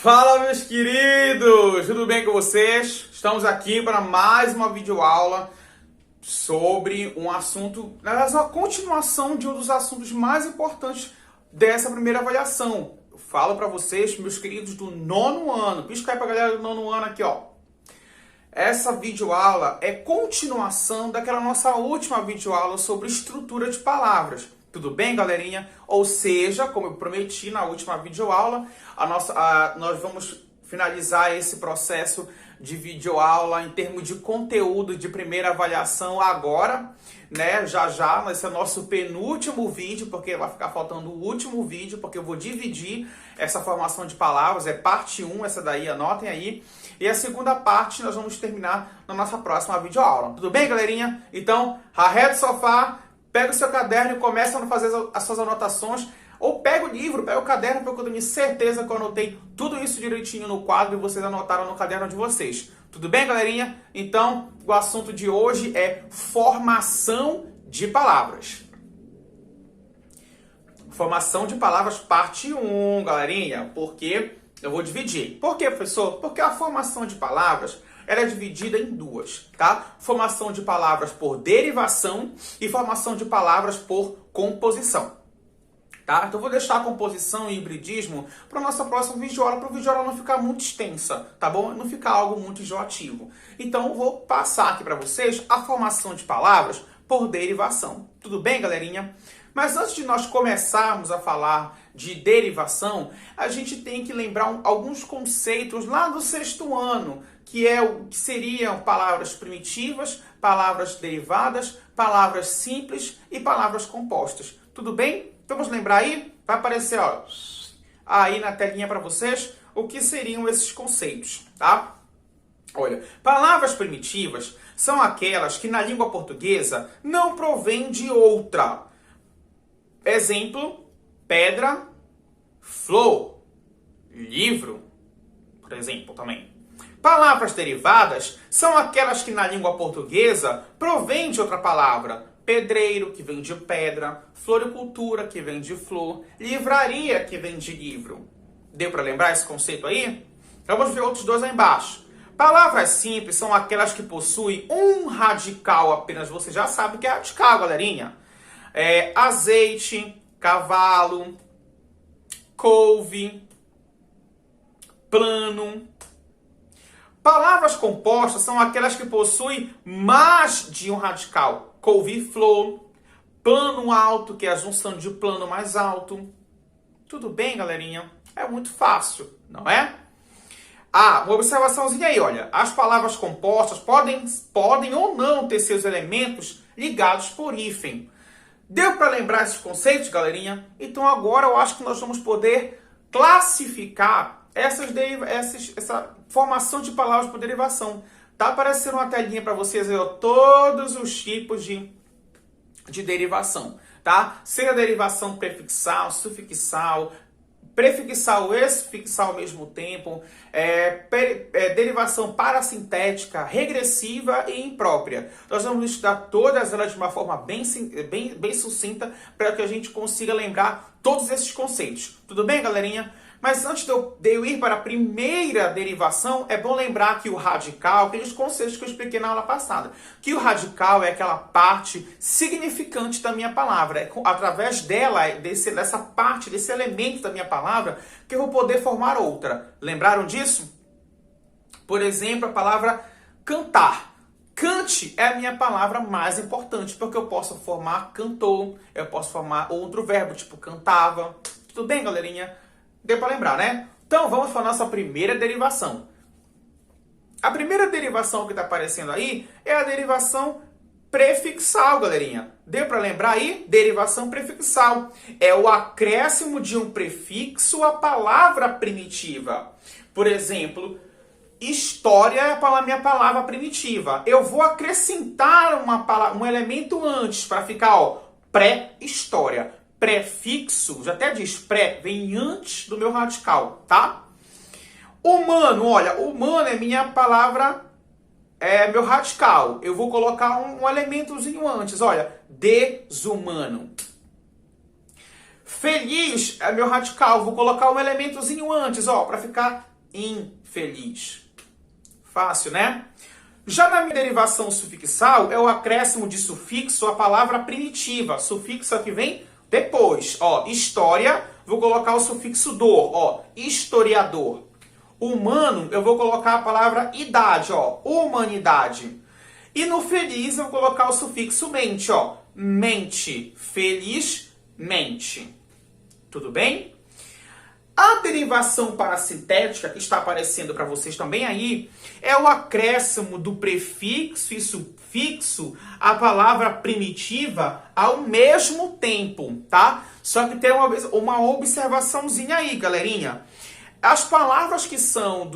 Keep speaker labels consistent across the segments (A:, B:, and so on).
A: Fala, meus queridos! Tudo bem com vocês? Estamos aqui para mais uma videoaula sobre um assunto, na verdade, uma continuação de um dos assuntos mais importantes dessa primeira avaliação. Eu falo para vocês, meus queridos do nono ano, pisca aí pra galera do nono ano aqui, ó. Essa videoaula é continuação daquela nossa última videoaula sobre estrutura de palavras. Tudo bem, galerinha? Ou seja, como eu prometi na última videoaula, nós vamos finalizar esse processo de videoaula em termos de conteúdo de primeira avaliação agora, né? Já, esse é o nosso penúltimo vídeo, porque vai ficar faltando o último vídeo, porque eu vou dividir essa formação de palavras, é parte 1, essa daí, anotem aí. E a segunda parte nós vamos terminar na nossa próxima videoaula. Tudo bem, galerinha? Então, arreda o sofá, pega o seu caderno e começa a fazer as suas anotações. Ou pega o livro, pega o caderno, porque eu tenho certeza que eu anotei tudo isso direitinho no quadro e vocês anotaram no caderno de vocês. Tudo bem, galerinha? Então, o assunto de hoje é formação de palavras. Formação de palavras, parte 1, galerinha. Porque eu vou dividir. Por quê, professor? Porque a formação de palavras ela é dividida em duas, tá? Formação de palavras por derivação e formação de palavras por composição. Tá? Então eu vou deixar a composição e hibridismo para a nossa próxima videoaula, para o videoaula não ficar muito extensa, tá bom? Não ficar algo muito enjoativo. Então eu vou passar aqui para vocês a formação de palavras por derivação. Tudo bem, galerinha? Mas antes de nós começarmos a falar de derivação, a gente tem que lembrar alguns conceitos lá do sexto ano, que seriam palavras primitivas, palavras derivadas, palavras simples e palavras compostas. Tudo bem? Vamos lembrar aí? Vai aparecer, ó, aí na telinha para vocês o que seriam esses conceitos, tá? Olha, palavras primitivas são aquelas que na língua portuguesa não provém de outra. Exemplo, pedra, flor, livro, por exemplo, também. Palavras derivadas são aquelas que na língua portuguesa provém de outra palavra. Pedreiro, que vem de pedra, floricultura, que vem de flor, livraria, que vem de livro. Deu para lembrar esse conceito aí? Então vamos ver outros dois aí embaixo. Palavras simples são aquelas que possuem um radical apenas. Você já sabe o que é radical, galerinha. Azeite, cavalo, couve, plano. Palavras compostas são aquelas que possuem mais de um radical. Couve-flor, plano alto, que é a junção de plano mais alto. Tudo bem, galerinha? É muito fácil, não é? Uma observaçãozinha aí, olha. As palavras compostas podem ou não ter seus elementos ligados por hífen. Deu para lembrar esses conceitos, galerinha? Então agora eu acho que nós vamos poder classificar essa formação de palavras por derivação. Tá aparecendo uma telinha para vocês aí, ó, todos os tipos de derivação, tá? Seja derivação prefixal, sufixal, prefixal e sufixal ao mesmo tempo, derivação parasintética, regressiva e imprópria. Nós vamos estudar todas elas de uma forma bem sucinta para que a gente consiga lembrar todos esses conceitos. Tudo bem, galerinha? Mas antes de eu ir para a primeira derivação, é bom lembrar que o radical, aqueles conceitos que eu expliquei na aula passada, que o radical é aquela parte significante da minha palavra. É através dela, dessa parte, desse elemento da minha palavra, que eu vou poder formar outra. Lembraram disso? Por exemplo, a palavra cantar. Cante é a minha palavra mais importante, porque eu posso formar cantou, eu posso formar outro verbo, tipo cantava. Tudo bem, galerinha? Deu para lembrar, né? Então, vamos para a nossa primeira derivação. A primeira derivação que está aparecendo aí é a derivação prefixal, galerinha. Deu para lembrar aí? Derivação prefixal. É o acréscimo de um prefixo à palavra primitiva. Por exemplo, história é a minha palavra primitiva. Eu vou acrescentar um elemento antes para ficar, ó, pré-história. Prefixo, já até diz pré, vem antes do meu radical, tá? Humano, olha, humano é minha palavra meu radical. Eu vou colocar um elementozinho antes. Olha, desumano. Feliz é meu radical. Vou colocar um elementozinho antes, ó, para ficar infeliz. Fácil, né? Já na minha derivação sufixal, é o acréscimo de sufixo à palavra primitiva. Sufixo é que vem depois. Ó, história, vou colocar o sufixo dor. Ó, historiador. Humano, eu vou colocar a palavra idade. Ó, humanidade. E no feliz, eu vou colocar o sufixo mente. Ó, mente. Feliz, mente. Tudo bem? A derivação parasintética, que está aparecendo para vocês também aí, é o acréscimo do prefixo e sufixo à palavra primitiva ao mesmo tempo, tá? Só que tem uma observaçãozinha aí, galerinha. As palavras que são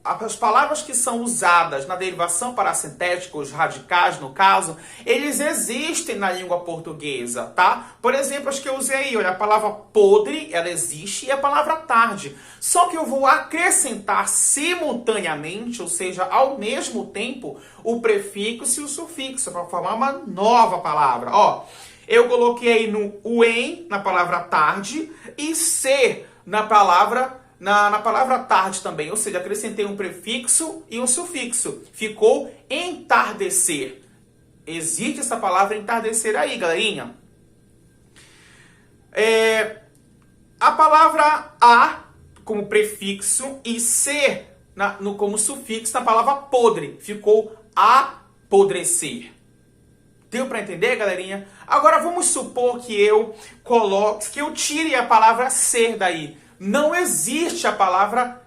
A: as palavras que são usadas na derivação parasintética, os radicais no caso, eles existem na língua portuguesa, tá? Por exemplo, as que eu usei aí, olha, a palavra podre, ela existe, e a palavra tarde. Só que eu vou acrescentar simultaneamente, ou seja, ao mesmo tempo, o prefixo e o sufixo, para formar uma nova palavra. Ó, eu coloquei aí no em, na palavra tarde, e ser na palavra na palavra tarde também, ou seja, acrescentei um prefixo e um sufixo. Ficou entardecer. Existe essa palavra entardecer aí, galerinha. A palavra a como prefixo e ser como sufixo na palavra podre. Ficou apodrecer. Deu para entender, galerinha? Agora vamos supor que eu tire a palavra ser daí. Não existe a palavra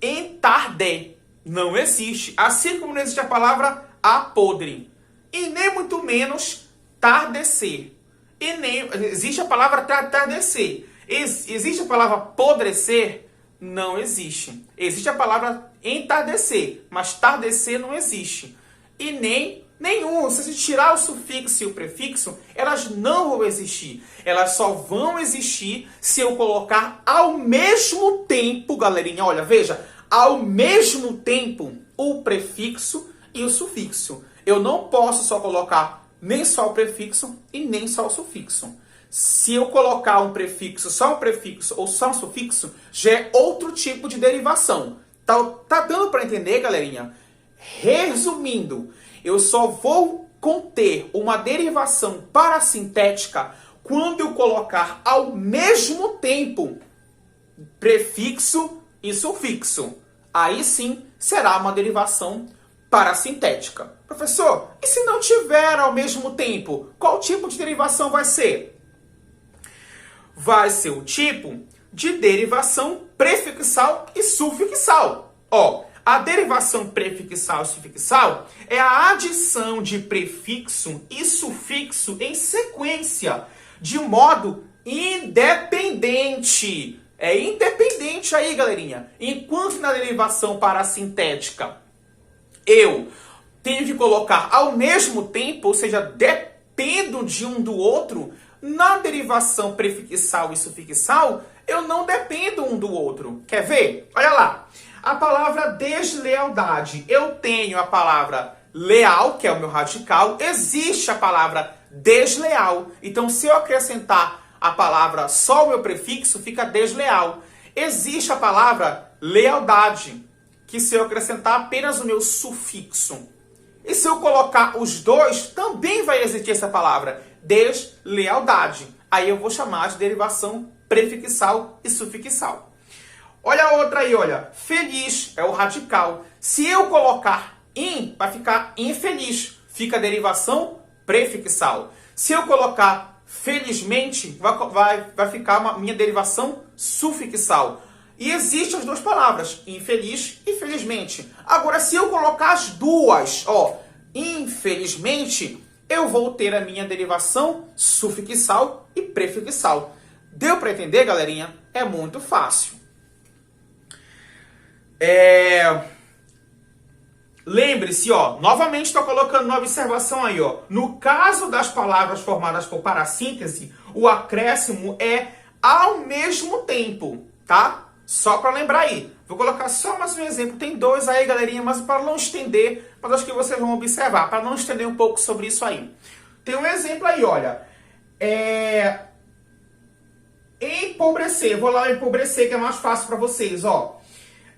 A: entarde. Não existe. Assim como não existe a palavra apodre. E nem muito menos tardecer. E nem existe a palavra tardecer. Existe a palavra podrecer? Não existe. Existe a palavra entardecer, mas tardecer não existe. E nem nenhum. Se você tirar o sufixo e o prefixo, elas não vão existir. Elas só vão existir se eu colocar ao mesmo tempo, galerinha. Olha, veja, ao mesmo tempo o prefixo e o sufixo. Eu não posso só colocar nem só o prefixo e nem só o sufixo. Se eu colocar um prefixo, só um prefixo ou só um sufixo, já é outro tipo de derivação. Tá dando para entender, galerinha? Resumindo, eu só vou conter uma derivação parasintética quando eu colocar ao mesmo tempo prefixo e sufixo. Aí sim será uma derivação parasintética. Professor, e se não tiver ao mesmo tempo, qual tipo de derivação vai ser? Vai ser o tipo de derivação prefixal e sufixal. Ó, a derivação prefixal e sufixal é a adição de prefixo e sufixo em sequência, de modo independente. É independente aí, galerinha. Enquanto na derivação parasintética eu tenho que colocar ao mesmo tempo, ou seja, dependo de um do outro, na derivação prefixal e sufixal eu não dependo um do outro. Quer ver? Olha lá. A palavra deslealdade. Eu tenho a palavra leal, que é o meu radical. Existe a palavra desleal. Então, se eu acrescentar a palavra só o meu prefixo, fica desleal. Existe a palavra lealdade, que se eu acrescentar apenas o meu sufixo. E se eu colocar os dois, também vai existir essa palavra, deslealdade. Aí eu vou chamar de derivação prefixal e sufixal. Olha a outra aí, olha. Feliz é o radical. Se eu colocar in, vai ficar infeliz. Fica a derivação prefixal. Se eu colocar felizmente, vai ficar minha derivação sufixal. E existem as duas palavras, infeliz e felizmente. Agora, se eu colocar as duas, ó, infelizmente, eu vou ter a minha derivação sufixal e prefixal. Deu para entender, galerinha? É muito fácil. Lembre-se, ó, novamente estou colocando uma observação aí, ó. No caso das palavras formadas por parassíntese, o acréscimo é ao mesmo tempo, tá? Só para lembrar aí. Vou colocar só mais um exemplo. Tem dois aí, galerinha, mas para não estender, mas acho que vocês vão observar, para não estender um pouco sobre isso aí. Tem um exemplo aí, olha. Empobrecer. Vou lá empobrecer, que é mais fácil para vocês, ó.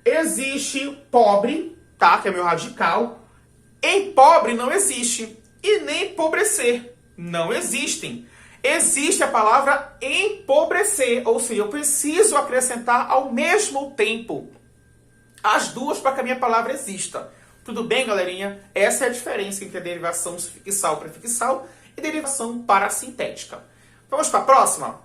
A: Existe pobre, tá? Que é meu radical. Em pobre não existe. E nem empobrecer. Não existem. Existe a palavra empobrecer, ou seja, eu preciso acrescentar ao mesmo tempo as duas para que a minha palavra exista. Tudo bem, galerinha? Essa é a diferença entre a derivação sufixal prefixal e derivação parasintética. Vamos para a próxima?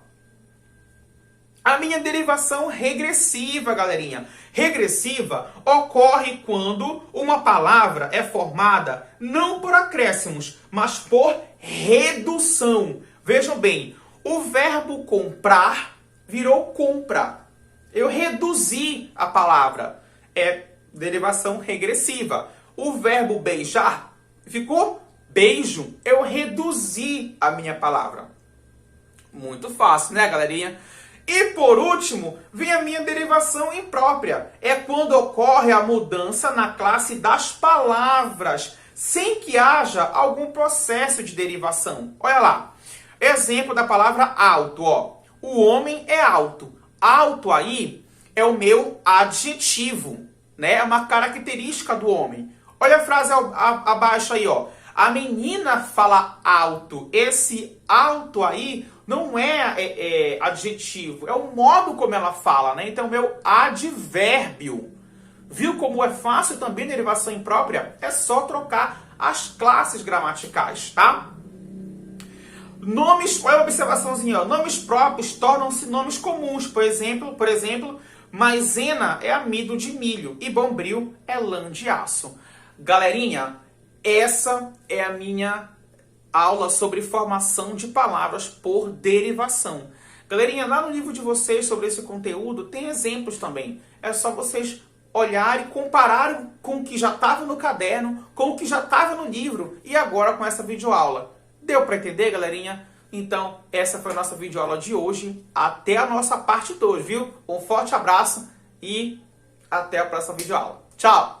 A: A minha derivação regressiva, galerinha. Regressiva ocorre quando uma palavra é formada não por acréscimos, mas por redução. Vejam bem, o verbo comprar virou compra. Eu reduzi a palavra. É derivação regressiva. O verbo beijar ficou beijo. Eu reduzi a minha palavra. Muito fácil, né, galerinha? E por último, vem a minha derivação imprópria. É quando ocorre a mudança na classe das palavras, sem que haja algum processo de derivação. Olha lá. Exemplo da palavra alto, ó. O homem é alto. Alto aí é o meu adjetivo, né? É uma característica do homem. Olha a frase abaixo aí, ó. A menina fala alto. Esse alto aí não é adjetivo, é o modo como ela fala, né? Então, meu advérbio. Viu como é fácil também derivação imprópria? É só trocar as classes gramaticais, tá? Nomes, olha a observaçãozinha, ó. Nomes próprios tornam-se nomes comuns. Por exemplo, maisena é amido de milho e bombril é lã de aço. Galerinha, essa é a minha aula sobre formação de palavras por derivação. Galerinha, lá no livro de vocês sobre esse conteúdo tem exemplos também. É só vocês olharem, compararem com o que já estava no caderno, com o que já estava no livro e agora com essa videoaula. Deu para entender, galerinha? Então, essa foi a nossa videoaula de hoje. Até a nossa parte 2, viu? Um forte abraço e até a próxima videoaula. Tchau!